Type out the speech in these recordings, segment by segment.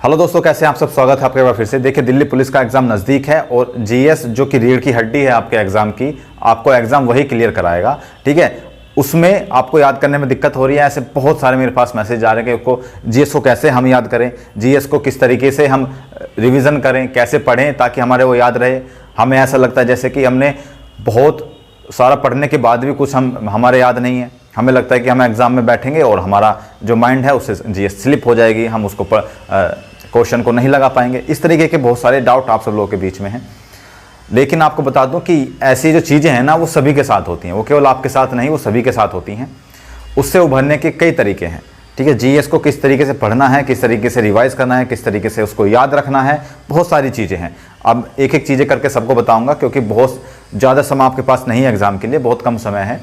Hello दोस्तों, कैसे हैं आप सब। स्वागत है आपके बार फिर से। देखिए, दिल्ली पुलिस का एग्जाम नज़दीक है और जीएस जो कि रीढ़ की हड्डी है आपके एग्जाम की, आपको एग्जाम वही क्लियर कराएगा। ठीक है, उसमें आपको याद करने में दिक्कत हो रही है। ऐसे बहुत सारे मेरे पास मैसेज आ रहे हैं कि जीएस को कैसे हम याद करें, जीएस को किस तरीके से हम रिविज़न करें, कैसे पढ़ें ताकि हमारे वो याद रहे। हमें ऐसा लगता है जैसे कि हमने बहुत सारा पढ़ने के बाद भी कुछ हमारे याद नहीं है। हमें लगता है कि हम एग्ज़ाम में बैठेंगे और हमारा जो माइंड है उससे जीएस स्लिप हो जाएगी, हम उसको क्वेश्चन को नहीं लगा पाएंगे। इस तरीके के बहुत सारे डाउट आप सब लोगों के बीच में हैं। लेकिन आपको बता दूं कि ऐसी जो चीज़ें हैं ना, वो सभी के साथ होती हैं, वो केवल आपके साथ नहीं, वो सभी के साथ होती हैं। उससे उभरने के कई तरीके हैं। ठीक है, जीएस को किस तरीके से पढ़ना है, किस तरीके से रिवाइज करना है, किस तरीके से उसको याद रखना है, बहुत सारी चीज़ें हैं। अब एक एक चीज़ें करके सबको बताऊंगा, क्योंकि बहुत ज़्यादा समय आपके पास नहीं है एग्जाम के लिए, बहुत कम समय है।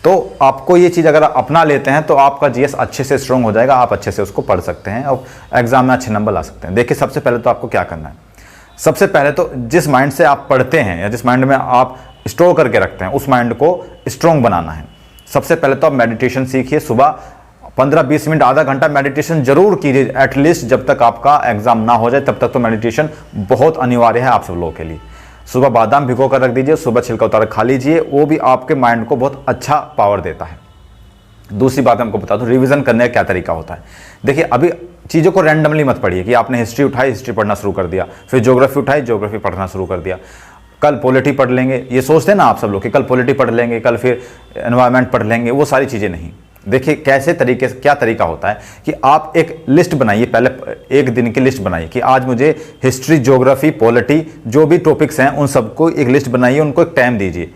तो आपको ये चीज़ अगर आप अपना लेते हैं तो आपका जीएस अच्छे से स्ट्रॉन्ग हो जाएगा, आप अच्छे से उसको पढ़ सकते हैं और एग्जाम में अच्छे नंबर ला सकते हैं। देखिए, सबसे पहले तो आपको क्या करना है। सबसे पहले तो जिस माइंड से आप पढ़ते हैं या जिस माइंड में आप स्टोर करके रखते हैं, उस माइंड को स्ट्रॉन्ग बनाना है। सबसे पहले तो आप मेडिटेशन सीखिए। सुबह 15-20 मिनट, आधा घंटा मेडिटेशन जरूर कीजिए एटलीस्ट। जब तक आपका एग्जाम ना हो जाए तब तक तो मेडिटेशन बहुत अनिवार्य है आप सब लोगों के लिए। सुबह बादाम भिगो कर रख दीजिए, सुबह छिलका उतार खा लीजिए, वो भी आपके माइंड को बहुत अच्छा पावर देता है। दूसरी बात मैं आपको बता दूं, रिवीजन करने का क्या तरीका होता है। देखिए, अभी चीज़ों को रैंडमली मत पढ़िए कि आपने हिस्ट्री उठाई, हिस्ट्री पढ़ना शुरू कर दिया, फिर ज्योग्राफी उठाई, ज्योग्राफी पढ़ना शुरू कर दिया, कल पॉलिटी पढ़ लेंगे। ये सोचते हैं ना आप सब लोग कि कल पॉलिटी पढ़ लेंगे, कल फिर एनवायरनमेंट पढ़ लेंगे, वो सारी चीज़ें नहीं। देखिए, कैसे तरीके से क्या तरीका होता है कि आप एक लिस्ट बनाइए। पहले एक दिन की लिस्ट बनाइए कि आज मुझे हिस्ट्री, ज्योग्राफी, पॉलिटी, जो भी टॉपिक्स हैं उन सबको एक लिस्ट बनाइए, उनको एक टाइम दीजिए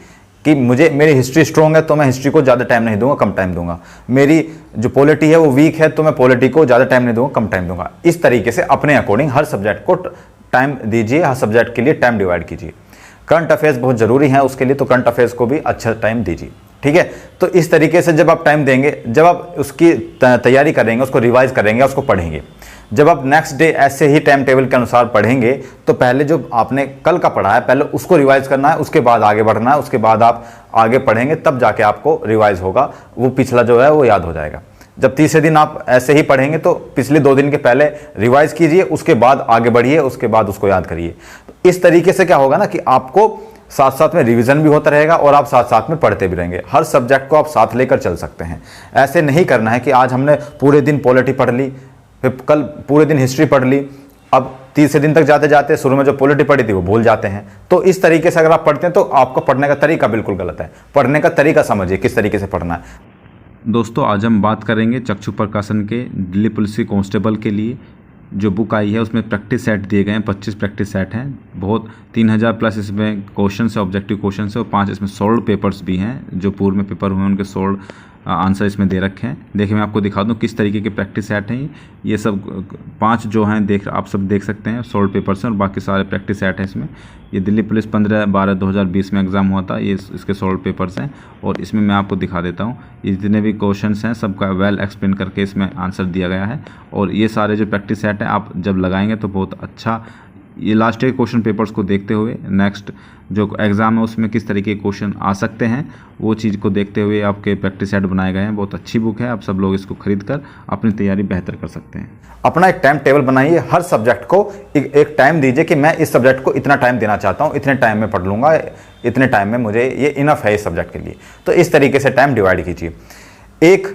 कि मेरी हिस्ट्री स्ट्रॉन्ग है तो मैं हिस्ट्री को ज़्यादा टाइम नहीं दूंगा, कम टाइम दूंगा। मेरी जो पॉलिटी है वो वीक है तो मैं पॉलिटी को ज़्यादा टाइम नहीं दूंगा, कम टाइम दूंगा। इस तरीके से अपने अकॉर्डिंग हर सब्जेक्ट को टाइम दीजिए, हर सब्जेक्ट के लिए टाइम डिवाइड कीजिए। करंट अफेयर्स बहुत ज़रूरी है उसके लिए, तो करंट अफेयर्स को भी अच्छा टाइम दीजिए। ठीक है, तो इस तरीके से जब आप टाइम देंगे, जब आप उसकी तैयारी करेंगे, उसको रिवाइज करेंगे, उसको पढ़ेंगे, जब आप नेक्स्ट डे ऐसे ही टाइम टेबल के अनुसार पढ़ेंगे, तो पहले जो आपने कल का पढ़ा है पहले उसको रिवाइज करना है, उसके बाद आगे बढ़ना है, उसके बाद आप आगे पढ़ेंगे, तब जाके आपको रिवाइज होगा, वो पिछला जो है वो याद हो जाएगा। जब तीसरे दिन आप ऐसे ही पढ़ेंगे तो पिछले 2 दिन के पहले रिवाइज कीजिए, उसके बाद आगे बढ़िए, उसके बाद उसको याद करिए। तो इस तरीके से क्या होगा ना कि आपको साथ साथ में रिवीजन भी होता रहेगा और आप साथ साथ में पढ़ते भी रहेंगे। हर सब्जेक्ट को आप साथ लेकर चल सकते हैं। ऐसे नहीं करना है कि आज हमने पूरे दिन पॉलिटी पढ़ ली, फिर कल पूरे दिन हिस्ट्री पढ़ ली, अब तीसरे दिन तक जाते जाते शुरू में जो पॉलिटी पढ़ी थी वो भूल जाते हैं। तो इस तरीके से अगर आप पढ़ते हैं तो आपका पढ़ने का तरीका बिल्कुल गलत है। पढ़ने का तरीका समझिए किस तरीके से पढ़ना है। दोस्तों, आज हम बात करेंगे चक्षु प्रकाशन के दिल्ली पुलिस कांस्टेबल के लिए जो बुक आई है उसमें प्रैक्टिस सेट दिए गए हैं। 25 प्रैक्टिस सेट हैं, बहुत 3000 प्लस इसमें क्वेश्चन है, ऑब्जेक्टिव क्वेश्चन है, और 5 इसमें सॉल्व पेपर्स भी हैं। जो पूर्व में पेपर हुए उनके सॉल्व आंसर इसमें दे रखे हैं। देखिए, मैं आपको दिखा दूं किस तरीके के प्रैक्टिस सेट हैं। ये सब 5 जो हैं आप सब देख सकते हैं, सॉल्व पेपर्स हैं और बाकी सारे प्रैक्टिस सेट हैं इसमें। ये दिल्ली पुलिस 15/12/2020 में एग्ज़ाम हुआ था, ये इसके सॉल्व पेपर्स हैं और इसमें मैं आपको दिखा देता हूँ। ये जितने भी क्वेश्चंस हैं सबका वेल एक्सप्लेन करके इसमें आंसर दिया गया है। और ये सारे जो प्रैक्टिस सेट हैं आप जब लगाएंगे तो बहुत अच्छा, ये लास्ट ईयर क्वेश्चन पेपर्स को देखते हुए नेक्स्ट जो एग्ज़ाम है उसमें किस तरीके के क्वेश्चन आ सकते हैं वो चीज़ को देखते हुए आपके प्रैक्टिस सेट बनाए गए हैं। बहुत अच्छी बुक है, आप सब लोग इसको खरीद कर अपनी तैयारी बेहतर कर सकते हैं। अपना एक टाइम टेबल बनाइए, हर सब्जेक्ट को एक टाइम दीजिए कि मैं इस सब्जेक्ट को इतना टाइम देना चाहता हूँ, इतने टाइम में पढ़ लूँगा, इतने टाइम में मुझे ये इनफ है इस सब्जेक्ट के लिए। तो इस तरीके से टाइम डिवाइड कीजिए। एक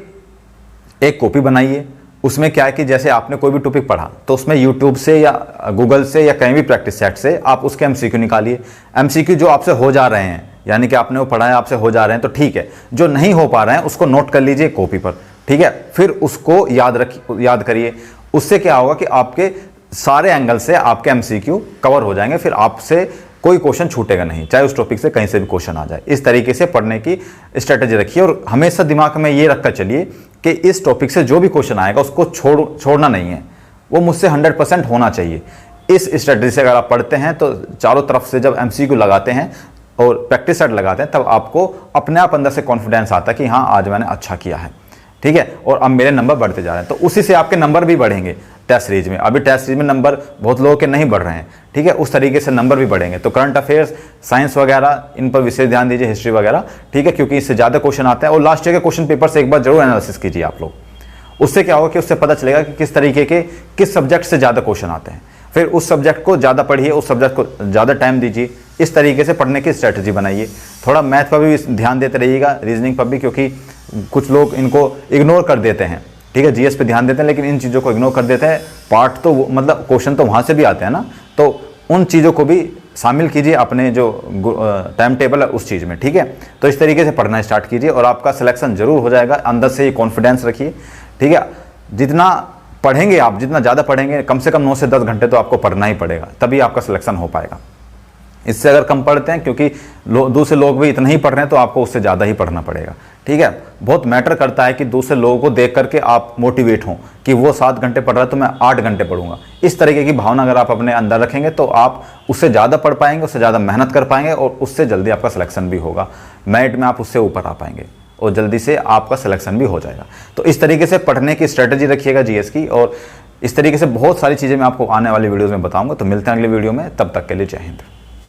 कॉपी बनाइए, उसमें क्या है कि जैसे आपने कोई भी टॉपिक पढ़ा तो उसमें यूट्यूब से या गूगल से या कहीं भी प्रैक्टिस सेट से आप उसके एमसीक्यू निकालिए। एमसीक्यू जो आपसे हो जा रहे हैं, यानी कि आपने वो पढ़ा है, आपसे हो जा रहे हैं तो ठीक है, जो नहीं हो पा रहे हैं उसको नोट कर लीजिए कॉपी पर। ठीक है, फिर उसको याद करिए। उससे क्या होगा कि आपके सारे एंगल से आपके एमसीक्यू कवर हो जाएंगे, फिर आपसे कोई क्वेश्चन छूटेगा नहीं, चाहे उस टॉपिक से कहीं से भी क्वेश्चन आ जाए। इस तरीके से पढ़ने की स्ट्रेटेजी रखिए और हमेशा दिमाग में ये रखकर चलिए कि इस टॉपिक से जो भी क्वेश्चन आएगा उसको छोड़ना नहीं है, वो मुझसे 100% होना चाहिए। इस स्ट्रेटेजी से अगर आप पढ़ते हैं तो चारों तरफ से जब एमसीक्यू लगाते हैं और प्रैक्टिस सेट लगाते हैं तब आपको अपने आप अंदर से कॉन्फिडेंस आता है कि हाँ, आज मैंने अच्छा किया है। ठीक है, और अब मेरे नंबर बढ़ते जा रहे हैं, तो उसी से आपके नंबर भी बढ़ेंगे। टेस्ट सीरीज में अभी टेस्ट सीरीज में नंबर बहुत लोगों के नहीं बढ़ रहे हैं, ठीक है, उस तरीके से नंबर भी बढ़ेंगे। तो करंट अफेयर्स, साइंस वगैरह, इन पर विशेष ध्यान दीजिए, हिस्ट्री वगैरह, ठीक है, क्योंकि इससे ज़्यादा क्वेश्चन आते हैं। और लास्ट ईयर के क्वेश्चन पेपर से एक बार जरूर एनालिसिस कीजिए आप लोग। उससे क्या होगा कि उससे पता चलेगा कि किस तरीके के किस सब्जेक्ट से ज़्यादा क्वेश्चन आते हैं। फिर उस सब्जेक्ट को ज़्यादा पढ़िए, उस सब्जेक्ट को ज़्यादा टाइम दीजिए, इस तरीके से पढ़ने की स्ट्रेटजी बनाइए। थोड़ा मैथ पर भी ध्यान देते रहिएगा, रीजनिंग पर भी, क्योंकि कुछ लोग इनको इग्नोर कर देते हैं, ठीक है, जीएस पे ध्यान देते हैं लेकिन इन चीज़ों को इग्नोर कर देते हैं। पार्ट तो मतलब क्वेश्चन तो वहाँ से भी आते हैं ना, तो उन चीज़ों को भी शामिल कीजिए अपने जो टाइम टेबल है उस चीज़ में, ठीक है। तो इस तरीके से पढ़ना स्टार्ट कीजिए और आपका सिलेक्शन जरूर हो जाएगा। अंदर से ही कॉन्फिडेंस रखिए, ठीक है। जितना पढ़ेंगे आप, जितना ज़्यादा पढ़ेंगे, कम से कम 9 से 10 घंटे तो आपको पढ़ना ही पड़ेगा, तभी आपका सिलेक्शन हो पाएगा। इससे अगर कम पढ़ते हैं, क्योंकि दूसरे लोग भी इतना ही पढ़ रहे हैं, तो आपको उससे ज़्यादा ही पढ़ना पड़ेगा, ठीक है। बहुत मैटर करता है कि दूसरे लोगों को देख करके आप मोटिवेट हों कि वो 7 घंटे पढ़ रहा है तो मैं 8 घंटे पढ़ूंगा। इस तरीके की भावना अगर आप अपने अंदर रखेंगे तो आप उससे ज़्यादा पढ़ पाएंगे, उससे ज़्यादा मेहनत कर पाएंगे और उससे जल्दी आपका सिलेक्शन भी होगा। मेरिट में आप उससे ऊपर आ पाएंगे और जल्दी से आपका सिलेक्शन भी हो जाएगा। तो इस तरीके से पढ़ने की स्ट्रेटजी रखिएगा जीएस की, और इस तरीके से बहुत सारी चीज़ें मैं आपको आने वाली वीडियोज़ में बताऊँगा। तो मिलते हैं अगले वीडियो में, तब तक के लिए जय हिंद।